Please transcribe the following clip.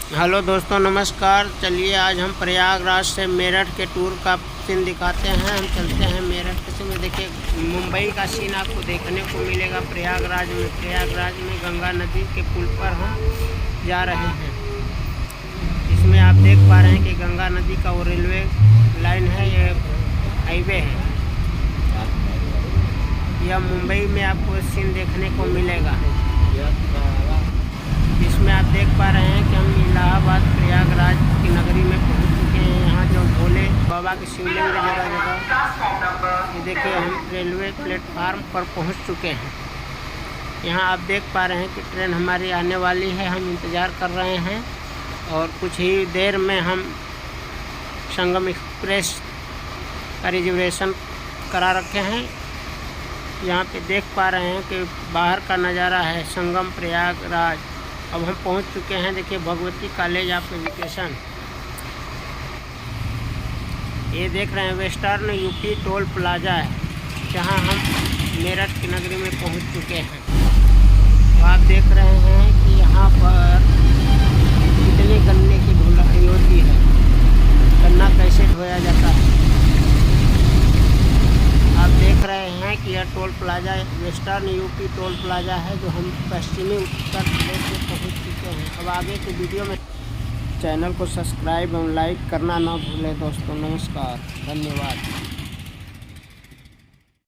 Hello दोस्तों, नमस्कार। चलिए आज हम प्रयागराज से मेरठ के टूर का सीन दिखाते हैं। हम चलते हैं मेरठ के सीन में। देखिए, मुंबई का सीन आपको देखने को मिलेगा प्रयागराज में। प्रयागराज में गंगा नदी के पुल पर हम जा रहे हैं। इसमें आप देख पा रहे हैं कि गंगा नदी का वो रेलवे लाइन है, ये हाईवे है। यह मुंबई में आपको सीन देखने को मिलेगा। इसमें आप देख पा रहे हैं कि हम इलाहाबाद प्रयागराज की नगरी में पहुंच चुके हैं। यहाँ जो भोले बाबा की शिवलिंग जगह जगह, ये देखिए हम रेलवे प्लेटफार्म पर पहुंच चुके हैं। यहाँ आप देख पा रहे हैं कि ट्रेन हमारी आने वाली है। हम इंतज़ार कर रहे हैं और कुछ ही देर में हम संगम एक्सप्रेस का रिजर्वेशन करा रखे हैं। यहाँ पे देख पा रहे हैं कि बाहर का नज़ारा है संगम प्रयागराज। अब हम पहुंच चुके हैं। देखिए, भगवती कॉलेज ऑफ एजुकेशन, ये देख रहे हैं वेस्टर्न यूपी टोल प्लाजा है, जहां हम मेरठ की नगरी में पहुंच चुके हैं। तो आप देख रहे हैं कि यहाँ पर कितने गन्ने की ढुलाई होती है, गन्ना कैसे ढोया जाता है। आप देख रहे हैं कि यह toll plaza western UP toll plaza है, जो हम पश्चिमी उत्तर प्रदेश में पहुंच चुके हैं। अब आगे की वीडियो में चैनल को सब्सक्राइब और लाइक करना ना भूलें दोस्तों। नमस्कार, धन्यवाद।